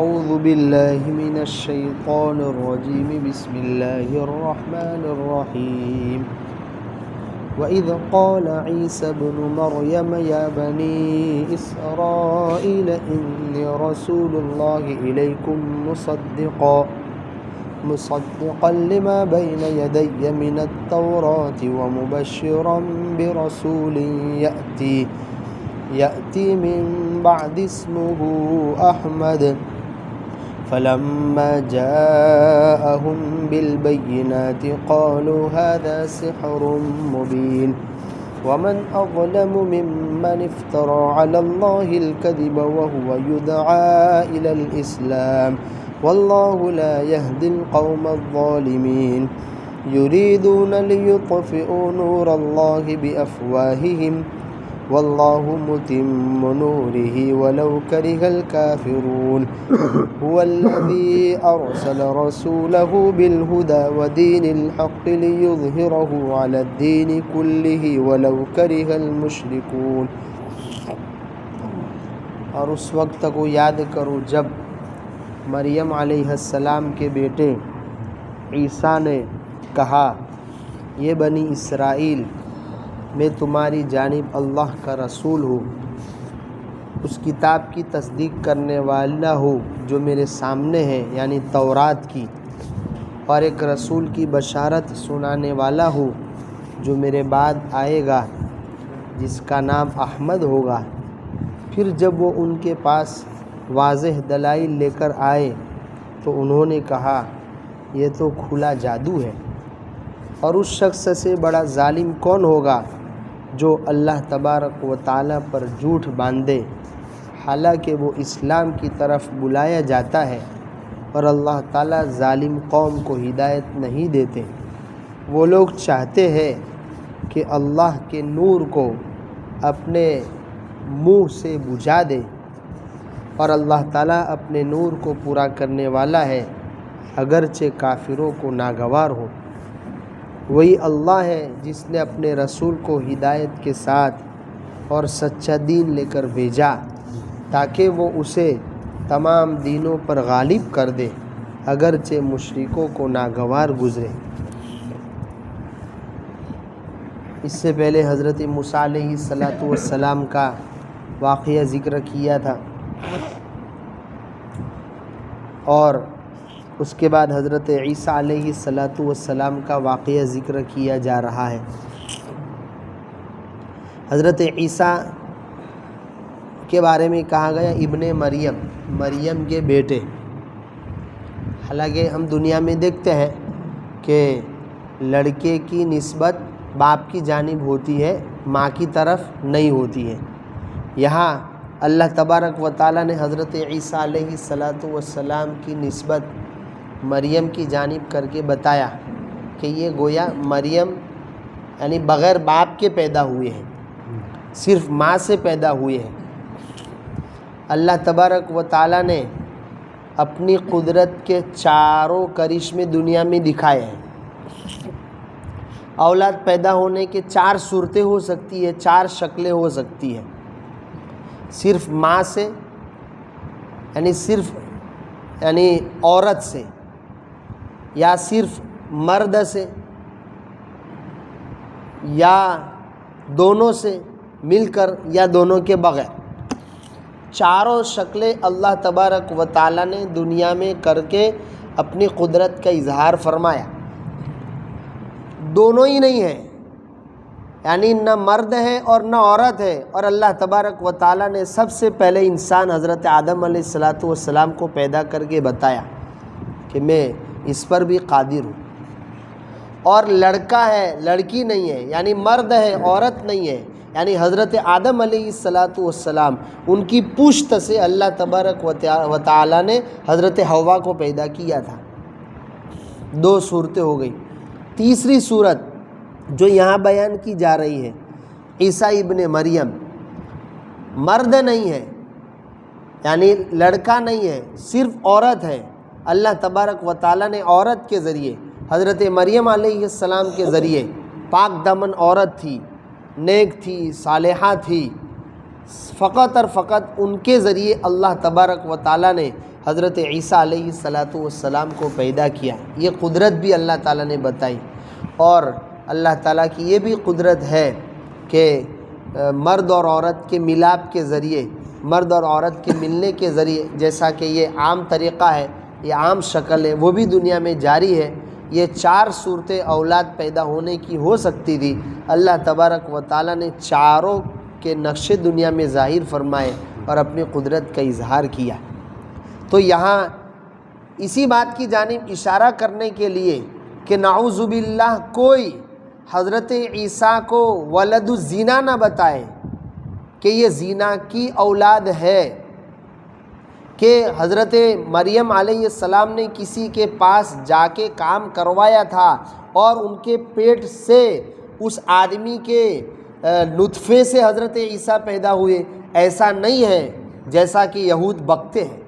أعوذ بالله من الشيطان الرجيم بسم الله الرحمن الرحيم وإذ قال عيسى ابن مريم يا بني إسرائيل إني رسول الله إليكم مصدقا لما بين يدي من التوراة ومبشرا برسول يأتي من بعد اسمه أحمد فلما جاءهم بالبينات قالوا هذا سحر مبين ومن أظلم ممن افترى على الله الكذب وهو يدعى إلى الإسلام والله لا يهدي القوم الظالمين يريدون ليطفئوا نور الله بأفواههم والله متم نوره ولو كره الكافرون هو الذي أرسل رسوله بالهدى ودين الحق ليظهره على الدين كله ولو كره المشركون۔ اور اس وقت کو یاد کرو جب مریم علیہ السلام کے بیٹے عیسیٰ نے کہا یہ بنی اسرائیل میں تمہاری جانب اللہ کا رسول ہوں، اس کتاب کی تصدیق کرنے والا ہوں جو میرے سامنے ہے یعنی تورات کی، اور ایک رسول کی بشارت سنانے والا ہوں جو میرے بعد آئے گا جس کا نام احمد ہوگا۔ پھر جب وہ ان کے پاس واضح دلائل لے کر آئے تو انہوں نے کہا یہ تو کھلا جادو ہے، اور اس شخص سے بڑا ظالم کون ہوگا جو اللہ تبارک و تعالیٰ پر جھوٹ باندھے، حالانکہ وہ اسلام کی طرف بلایا جاتا ہے اور اللہ تعالیٰ ظالم قوم کو ہدایت نہیں دیتے۔ وہ لوگ چاہتے ہیں کہ اللہ کے نور کو اپنے منہ سے بجھا دے، اور اللہ تعالیٰ اپنے نور کو پورا کرنے والا ہے اگرچہ کافروں کو ناگوار ہو۔ وہی اللہ ہے جس نے اپنے رسول کو ہدایت کے ساتھ اور سچا دین لے کر بھیجا تاکہ وہ اسے تمام دینوں پر غالب کر دے اگرچہ مشرکوں کو ناگوار گزرے۔ اس سے پہلے حضرت موسیٰ علیہ السلام کا واقعہ ذکر کیا تھا، اور اس کے بعد حضرت عیسیٰ علیہ السلام کا واقعہ ذکر کیا جا رہا ہے۔ حضرت عیسیٰ کے بارے میں کہا گیا ابن مریم کے بیٹے۔ حالانکہ ہم دنیا میں دیکھتے ہیں کہ لڑکے کی نسبت باپ کی جانب ہوتی ہے، ماں کی طرف نہیں ہوتی ہے۔ یہاں اللہ تبارک و تعالیٰ نے حضرت عیسیٰ علیہ السلام کی نسبت مریم کی جانب کر کے بتایا کہ یہ گویا مریم یعنی بغیر باپ کے پیدا ہوئے ہیں، صرف ماں سے پیدا ہوئے ہیں۔ اللہ تبارک و تعالیٰ نے اپنی قدرت کے چاروں کرشمے دنیا میں دکھائے ہیں۔ اولاد پیدا ہونے کے 4 صورتیں ہو سکتی ہے، 4 شکلیں ہو سکتی ہیں۔ صرف ماں سے یعنی عورت سے، یا صرف مرد سے، یا دونوں سے مل کر، یا دونوں کے بغیر۔ چاروں شکلیں اللہ تبارک و تعالیٰ نے دنیا میں کر کے اپنی قدرت کا اظہار فرمایا۔ دونوں ہی نہیں ہے، یعنی نہ مرد ہے اور نہ عورت ہے، اور اللہ تبارک و تعالیٰ نے سب سے پہلے انسان حضرت آدم علیہ السلام کو پیدا کر کے بتایا کہ میں اس پر بھی قادر ہوں۔ اور لڑکا ہے لڑکی نہیں ہے، یعنی مرد ہے عورت نہیں ہے، یعنی حضرت آدم علیہ السلام ان کی پشت سے اللہ تبارک و تعالیٰ نے حضرت حوا کو پیدا کیا تھا۔ 2 صورتیں ہو گئی۔ تیسری صورت جو یہاں بیان کی جا رہی ہے، عیسیٰ ابن مریم مرد نہیں ہے، یعنی لڑکا نہیں ہے، صرف عورت ہے۔ اللہ تبارک و تعالیٰ نے عورت کے ذریعے حضرت مریم علیہ السلام کے ذریعے، پاک دامن عورت تھی، نیک تھی، صالحہ تھی، فقط اور فقط ان کے ذریعے اللہ تبارک و تعالیٰ نے حضرت عیسیٰ علیہ السلام کو پیدا کیا۔ یہ قدرت بھی اللہ تعالیٰ نے بتائی، اور اللہ تعالیٰ کی یہ بھی قدرت ہے کہ مرد اور عورت کے ملاپ کے ذریعے، مرد اور عورت کے ملنے کے ذریعے، جیسا کہ یہ عام طریقہ ہے، یہ عام شکل ہے، وہ بھی دنیا میں جاری ہے۔ یہ 4 صورتیں اولاد پیدا ہونے کی ہو سکتی تھی، اللہ تبارک و تعالیٰ نے چاروں کے نقشے دنیا میں ظاہر فرمائے اور اپنی قدرت کا اظہار کیا۔ تو یہاں اسی بات کی جانب اشارہ کرنے کے لیے کہ نعوذ باللہ کوئی حضرت عیسیٰ کو ولد الزنا نہ بتائے کہ یہ زنا کی اولاد ہے، کہ حضرت مریم علیہ السلام نے کسی کے پاس جا کے کام کروایا تھا اور ان کے پیٹ سے اس آدمی کے نطفے سے حضرت عیسیٰ پیدا ہوئے، ایسا نہیں ہے جیسا کہ یہود بکتے ہیں۔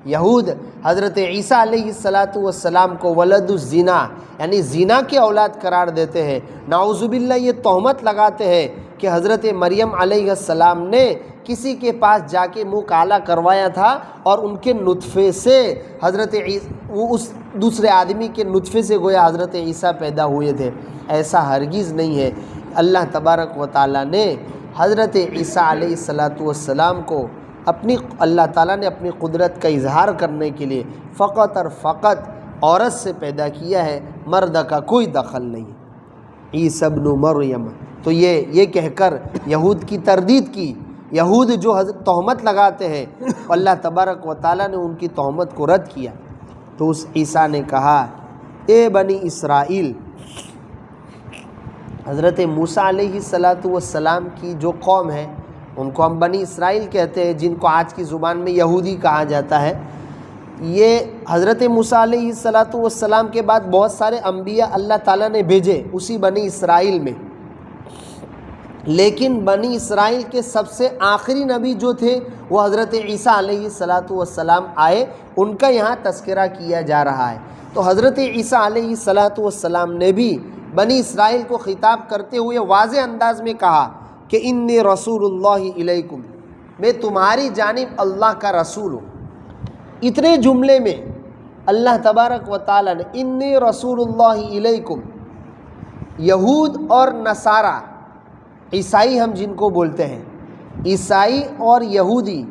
یہود حضرت عیسیٰ علیہ السلام کو ولد الزنا یعنی زنا کے اولاد قرار دیتے ہیں۔ نعوذ باللہ یہ تہمت لگاتے ہیں کہ حضرت مریم علیہ السلام نے کسی کے پاس جا کے منہ کالا کروایا تھا اور ان کے نطفے سے حضرت وہ اس دوسرے آدمی کے نطفے سے گویا حضرت عیسیٰ پیدا ہوئے تھے۔ ایسا ہرگز نہیں ہے۔ اللہ تبارک و تعالیٰ نے حضرت عیسیٰ علیہ السلام کو اللہ تعالیٰ نے اپنی قدرت کا اظہار کرنے کے لیے فقط اور فقط عورت سے پیدا کیا ہے، مرد کا کوئی دخل نہیں۔ عیسی ابن مریم، تو یہ کہہ کر یہود کی تردید کی۔ یہود جو تہمت لگاتے ہیں، اللہ تبارک و تعالیٰ نے ان کی تہمت کو رد کیا۔ تو اس عیسیٰ نے کہا، اے بنی اسرائیل، حضرت موسیٰ علیہ السلام کی جو قوم ہے ان کو ہم بنی اسرائیل کہتے ہیں، جن کو آج کی زبان میں یہودی کہا جاتا ہے۔ یہ حضرت موسیٰ علیہ السلام کے بعد بہت سارے انبیاء اللہ تعالیٰ نے بھیجے اسی بنی اسرائیل میں، لیکن بنی اسرائیل کے سب سے آخری نبی جو تھے وہ حضرت عیسیٰ علیہ السلام آئے، ان کا یہاں تذکرہ کیا جا رہا ہے۔ تو حضرت عیسیٰ علیہ السلام نے بھی بنی اسرائیل کو خطاب کرتے ہوئے واضح انداز میں کہا کہ انی رسول اللہ الیکم، میں تمہاری جانب اللہ کا رسول ہوں۔ اتنے جملے میں اللہ تبارک و تعالیٰ نے انی رسول اللہ الیکم، یہود اور نصارہ، عیسائی ہم جن کو بولتے ہیں، عیسائی اور یہودی،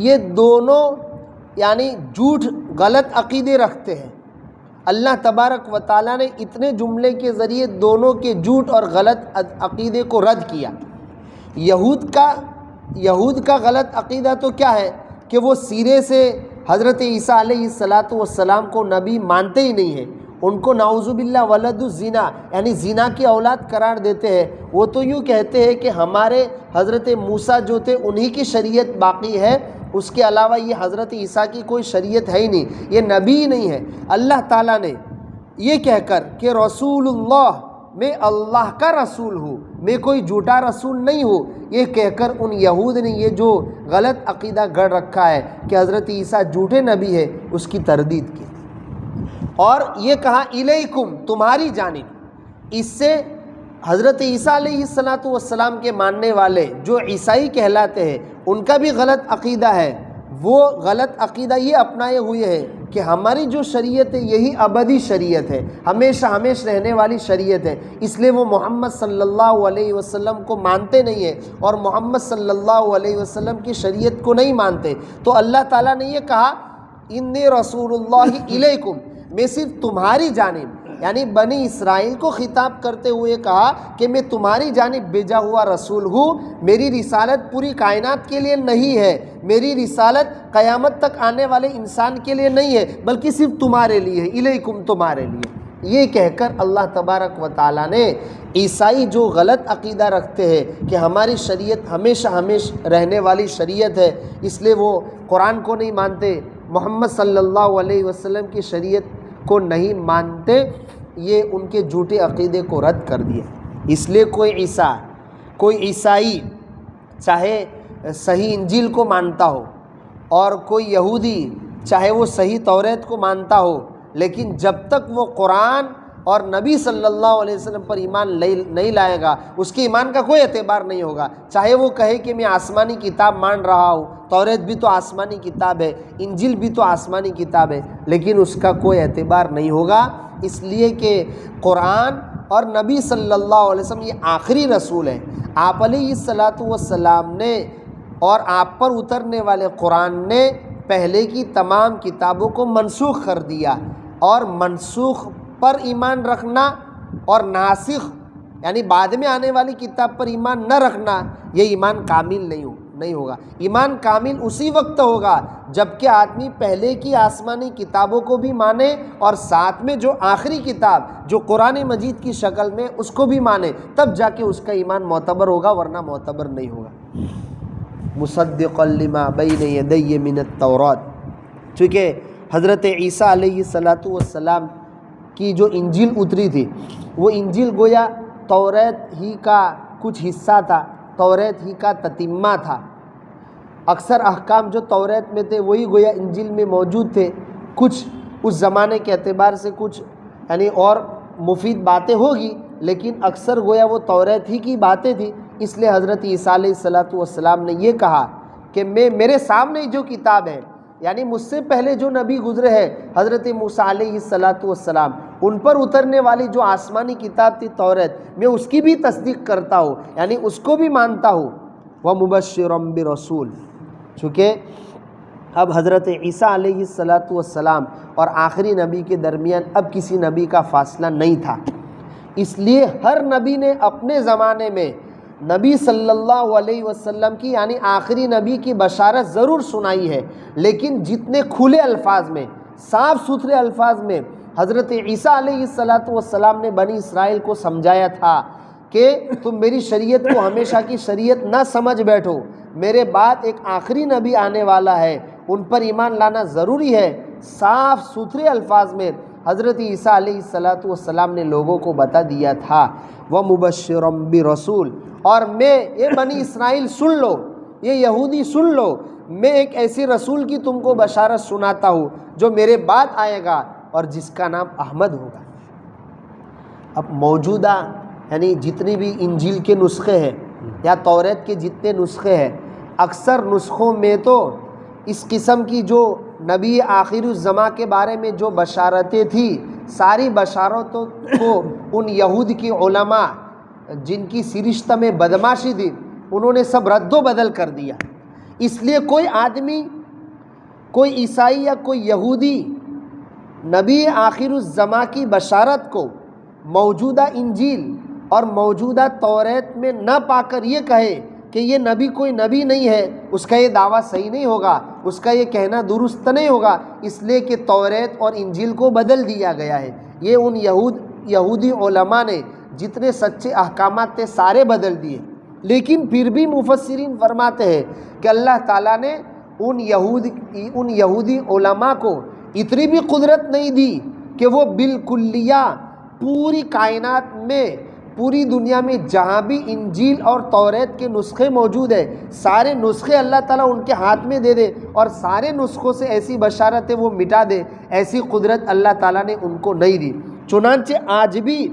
یہ دونوں یعنی جھوٹ غلط عقیدے رکھتے ہیں۔ اللہ تبارک و تعالیٰ نے اتنے جملے کے ذریعے دونوں کے جھوٹ اور غلط عقیدے کو رد کیا۔ یہود کا غلط عقیدہ تو کیا ہے کہ وہ سیرے سے حضرت عیسیٰ علیہ السلام کو نبی مانتے ہی نہیں ہیں، ان کو نعوذ باللہ ولد الزنا یعنی زنا کی اولاد قرار دیتے ہیں۔ وہ تو یوں کہتے ہیں کہ ہمارے حضرت موسیٰ جو تھے انہی کی شریعت باقی ہے، اس کے علاوہ یہ حضرت عیسیٰ کی کوئی شریعت ہے ہی نہیں، یہ نبی ہی نہیں ہے۔ اللہ تعالیٰ نے یہ کہہ کر کہ رسول اللہ، میں اللہ کا رسول ہوں، میں کوئی جھوٹا رسول نہیں ہوں، یہ کہہ کر ان یہود نے یہ جو غلط عقیدہ گڑھ رکھا ہے کہ حضرت عیسیٰ جھوٹے نبی ہے، اس کی تردید کی، اور یہ کہا الیکم، تمہاری جانب۔ اس سے حضرت عیسیٰ علیہ السلام کے ماننے والے جو عیسائی کہلاتے ہیں ان کا بھی غلط عقیدہ ہے۔ وہ غلط عقیدہ یہ اپنائے ہوئے ہے کہ ہماری جو شریعت ہے یہی ابدی شریعت ہے، ہمیشہ رہنے والی شریعت ہے، اس لیے وہ محمد صلی اللہ علیہ وسلم کو مانتے نہیں ہیں اور محمد صلی اللہ علیہ وسلم کی شریعت کو نہیں مانتے۔ تو اللہ تعالیٰ نے یہ کہا انی رسول اللہ الیکم، میں صرف تمہاری جانب یعنی بنی اسرائیل کو خطاب کرتے ہوئے کہا کہ میں تمہاری جانب بھیجا ہوا رسول ہوں۔ میری رسالت پوری کائنات کے لیے نہیں ہے، میری رسالت قیامت تک آنے والے انسان کے لیے نہیں ہے، بلکہ صرف تمہارے لیے ہے، الیکم، تمہارے لیے۔ یہ کہہ کر اللہ تبارک و تعالیٰ نے عیسائی جو غلط عقیدہ رکھتے ہیں کہ ہماری شریعت ہمیشہ رہنے والی شریعت ہے، اس لیے وہ قرآن کو نہیں مانتے، محمد صلی اللہ علیہ وسلم کی شریعت کو نہیں مانتے، یہ ان کے جھوٹے عقیدے کو رد کر دیا۔ اس لیے کوئی عیسائی چاہے صحیح انجیل کو مانتا ہو اور کوئی یہودی چاہے وہ صحیح توریت کو مانتا ہو، لیکن جب تک وہ قرآن اور نبی صلی اللہ علیہ وسلم پر ایمان نہیں لائے گا اس کے ایمان کا کوئی اعتبار نہیں ہوگا، چاہے وہ کہے کہ میں آسمانی کتاب مان رہا ہوں، توریت بھی تو آسمانی کتاب ہے، انجیل بھی تو آسمانی کتاب ہے، لیکن اس کا کوئی اعتبار نہیں ہوگا، اس لیے کہ قرآن اور نبی صلی اللہ علیہ وسلم یہ آخری رسول ہیں۔ آپ علیہ الصلاۃ والسلام نے اور آپ پر اترنے والے قرآن نے پہلے کی تمام کتابوں کو منسوخ کر دیا، اور منسوخ پر ایمان رکھنا اور ناسخ یعنی بعد میں آنے والی کتاب پر ایمان نہ رکھنا، یہ ایمان کامل نہیں ہوگا۔ ایمان کامل اسی وقت ہوگا جب کہ آدمی پہلے کی آسمانی کتابوں کو بھی مانے اور ساتھ میں جو آخری کتاب جو قرآن مجید کی شکل میں اس کو بھی مانے، تب جا کے اس کا ایمان معتبر ہوگا، ورنہ معتبر نہیں ہوگا۔ مصدقا لما بین یدی من التورات، چونکہ حضرت عیسیٰ علیہ السلام کی جو انجیل اتری تھی وہ انجیل گویا توریت ہی کا کچھ حصہ تھا، توریت ہی کا تتمہ تھا۔ اکثر احکام جو توریت میں تھے وہی گویا انجیل میں موجود تھے، کچھ اس زمانے کے اعتبار سے کچھ یعنی اور مفید باتیں ہوگی، لیکن اکثر گویا وہ توریت ہی کی باتیں تھیں۔ اس لیے حضرت عیسیٰ علیہ السلام نے یہ کہا کہ میرے سامنے جو کتاب ہے، یعنی مجھ سے پہلے جو نبی گزرے ہیں حضرت موسیٰ علیہ السلام، ان پر اترنے والی جو آسمانی کتاب تھی توریت، میں اس کی بھی تصدیق کرتا ہوں، یعنی اس کو بھی مانتا ہوں۔ وَمُبَشِّرًا بِرَسُولٍ، چونکہ اب حضرت عیسیٰ علیہ السلام اور آخری نبی کے درمیان اب کسی نبی کا فاصلہ نہیں تھا، اس لیے ہر نبی نے اپنے زمانے میں نبی صلی اللہ علیہ وسلم کی یعنی آخری نبی کی بشارت ضرور سنائی ہے، لیکن جتنے کھلے الفاظ میں، صاف ستھرے الفاظ میں حضرت عیسیٰ علیہ السلام نے بنی اسرائیل کو سمجھایا تھا کہ تم میری شریعت کو ہمیشہ کی شریعت نہ سمجھ بیٹھو، میرے بعد ایک آخری نبی آنے والا ہے، ان پر ایمان لانا ضروری ہے، صاف ستھرے الفاظ میں حضرت عیسیٰ علیہ السلام نے لوگوں کو بتا دیا تھا۔ وَمُبَشِّرًا بِرَسُولٍ، اور میں یہ بنی اسرائیل سن لو، یہ یہودی سن لو، میں ایک ایسے رسول کی تم کو بشارت سناتا ہوں جو میرے بعد آئے گا اور جس کا نام احمد ہوگا۔ اب موجودہ یعنی جتنی بھی انجیل کے نسخے ہیں یا توریت کے جتنے نسخے ہیں، اکثر نسخوں میں تو اس قسم کی جو نبی آخر الزماں کے بارے میں جو بشارتیں تھیں، ساری بشارتوں کو ان یہود کے علماء جن کی سرشتہ میں بدماشی تھی انہوں نے سب رد و بدل کر دیا۔ اس لیے کوئی آدمی، کوئی عیسائی یا کوئی یہودی نبی آخر الزماں کی بشارت کو موجودہ انجیل اور موجودہ توریت میں نہ پا کر یہ کہے کہ یہ نبی کوئی نبی نہیں ہے، اس کا یہ دعویٰ صحیح نہیں ہوگا، اس کا یہ کہنا درست نہیں ہوگا، اس لیے کہ توریت اور انجیل کو بدل دیا گیا ہے۔ یہ ان یہودی علماء نے جتنے سچے احکامات تھے سارے بدل دیے، لیکن پھر بھی مفسرین فرماتے ہیں کہ اللہ تعالیٰ نے ان یہودی علماء کو اتنی بھی قدرت نہیں دی کہ وہ بالکلیہ پوری کائنات میں، پوری دنیا میں جہاں بھی انجیل اور توریت کے نسخے موجود ہیں سارے نسخے اللہ تعالیٰ ان کے ہاتھ میں دے دے اور سارے نسخوں سے ایسی بشارتیں وہ مٹا دے، ایسی قدرت اللہ تعالیٰ نے ان کو نہیں دی۔ چنانچہ آج بھی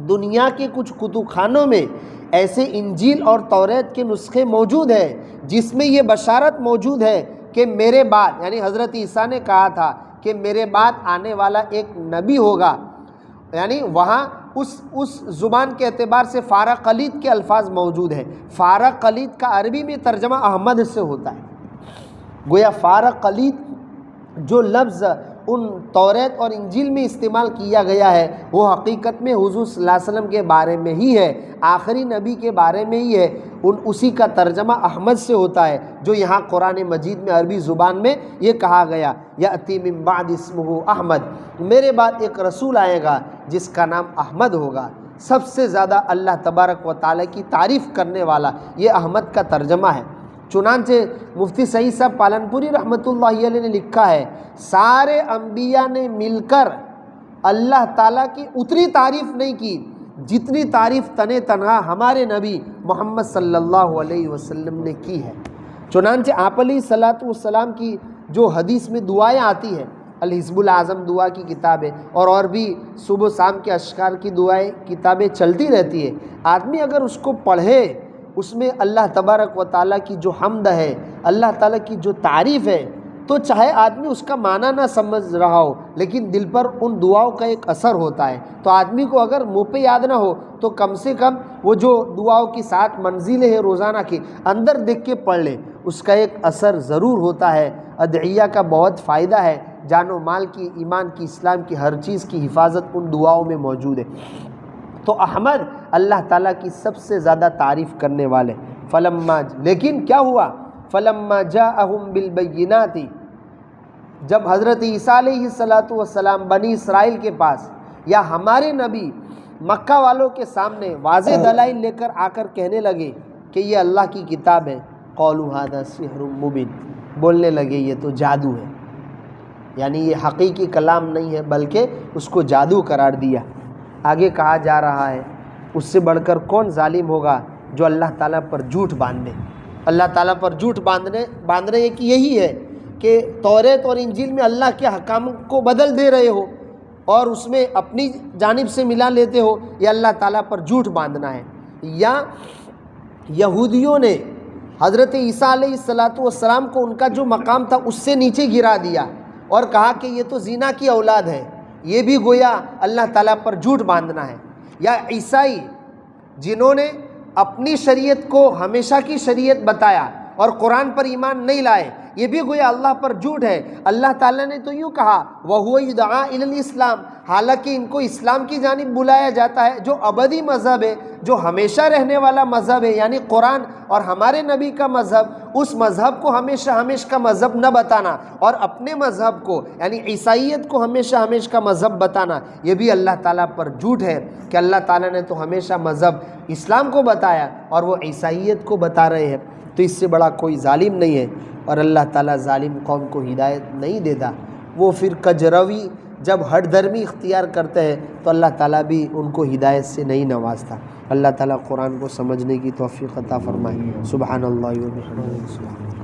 دنیا کے کچھ کتب خانوں میں ایسے انجیل اور توریت کے نسخے موجود ہیں جس میں یہ بشارت موجود ہے کہ میرے بعد، یعنی حضرت عیسیٰ نے کہا تھا کہ میرے بعد آنے والا ایک نبی ہوگا، یعنی وہاں اس زبان کے اعتبار سے فارغ قلید کے الفاظ موجود ہیں۔ فارغ قلید کا عربی میں ترجمہ احمد سے ہوتا ہے، گویا فارغ قلید جو لفظ ان توریت اور انجیل میں استعمال کیا گیا ہے وہ حقیقت میں حضور صلی اللہ علیہ وسلم کے بارے میں ہی ہے، آخری نبی کے بارے میں ہی ہے، اسی کا ترجمہ احمد سے ہوتا ہے جو یہاں قرآن مجید میں عربی زبان میں یہ کہا گیا، یأتی من بعد اسمہ احمد، میرے بعد ایک رسول آئے گا جس کا نام احمد ہوگا۔ سب سے زیادہ اللہ تبارک و تعالیٰ کی تعریف کرنے والا یہ احمد کا ترجمہ ہے۔ چنانچہ مفتی سعید صاحب پالنپوری رحمۃ اللہ علیہ نے لکھا ہے، سارے انبیاء نے مل کر اللہ تعالیٰ کی اتنی تعریف نہیں کی جتنی تعریف تنے تنہا ہمارے نبی محمد صلی اللہ علیہ وسلم نے کی ہے۔ چنانچہ آپ علیہ السلام کی جو حدیث میں دعائیں آتی ہیں الحزب الاعظم دعا کی کتاب ہے، اور بھی صبح شام کے اشعار کی دعائیں کتابیں چلتی رہتی ہے۔ آدمی اگر اس کو پڑھے، اس میں اللہ تبارک و تعالیٰ کی جو حمد ہے، اللہ تعالیٰ کی جو تعریف ہے، تو چاہے آدمی اس کا معنی نہ سمجھ رہا ہو لیکن دل پر ان دعاؤں کا ایک اثر ہوتا ہے۔ تو آدمی کو اگر منہ پہ یاد نہ ہو تو کم سے کم وہ جو دعاؤں کی 7 منزلیں ہیں روزانہ کی، اندر دیکھ کے پڑھ لے، اس کا ایک اثر ضرور ہوتا ہے۔ ادعیہ کا بہت فائدہ ہے، جان و مال کی، ایمان کی، اسلام کی، ہر چیز کی حفاظت ان دعاؤں میں موجود ہے۔ تو احمد اللہ تعالیٰ کی سب سے زیادہ تعریف کرنے والے۔ لیکن کیا ہوا؟ فلما جاءہم بالبینات، جب حضرت عیسیٰ علیہ السلام بنی اسرائیل کے پاس یا ہمارے نبی مکہ والوں کے سامنے واضح دلائل لے کر آ کر کہنے لگے کہ یہ اللہ کی کتاب ہے، قولوا ھذا سحر مبین، بولنے لگے یہ تو جادو ہے، یعنی یہ حقیقی کلام نہیں ہے بلکہ اس کو جادو قرار دیا۔ آگے کہا جا رہا ہے اس سے بڑھ کر کون ظالم ہوگا جو اللہ تعالیٰ پر جھوٹ باندھے۔ اللہ تعالیٰ پر جھوٹ باندھنے کی یہی ہے کہ توریت اور انجیل میں اللہ کے احکام کو بدل دے رہے ہو اور اس میں اپنی جانب سے ملا لیتے ہو، یہ اللہ تعالیٰ پر جھوٹ باندھنا ہے۔ یا یہودیوں نے حضرت عیسیٰ علیہ السلام کو ان کا جو مقام تھا اس سے نیچے گرا دیا اور کہا کہ یہ تو زنا کی اولاد ہے، یہ بھی گویا اللہ تعالیٰ پر جھوٹ باندھنا ہے۔ یا عیسائی جنہوں نے اپنی شریعت کو ہمیشہ کی شریعت بتایا اور قرآن پر ایمان نہیں لائے، یہ بھی گویا اللہ پر جھوٹ ہے۔ اللہ تعالیٰ نے تو یوں کہا وَهُوَ يُدْعَىٰ إِلَى الْإِسْلَامِ، حالانکہ ان کو اسلام کی جانب بلایا جاتا ہے، جو ابدی مذہب ہے، جو ہمیشہ رہنے والا مذہب ہے، یعنی قرآن اور ہمارے نبی کا مذہب۔ اس مذہب کو ہمیشہ کا مذہب نہ بتانا اور اپنے مذہب کو یعنی عیسائیت کو ہمیشہ کا مذہب بتانا، یہ بھی اللہ تعالیٰ پر جھوٹ ہے کہ اللہ تعالیٰ نے تو ہمیشہ مذہب اسلام کو بتایا اور وہ عیسائیت کو بتا رہے ہیں۔ تو اس سے بڑا کوئی ظالم نہیں ہے، اور اللہ تعالیٰ ظالم قوم کو ہدایت نہیں دیتا۔ وہ پھر کجروی جب ہٹ درمی اختیار کرتے ہیں تو اللہ تعالیٰ بھی ان کو ہدایت سے نہیں نوازتا۔ اللہ تعالیٰ قرآن کو سمجھنے کی توفیق عطا فرمائے۔ سبحان اللہ و بحمدہ۔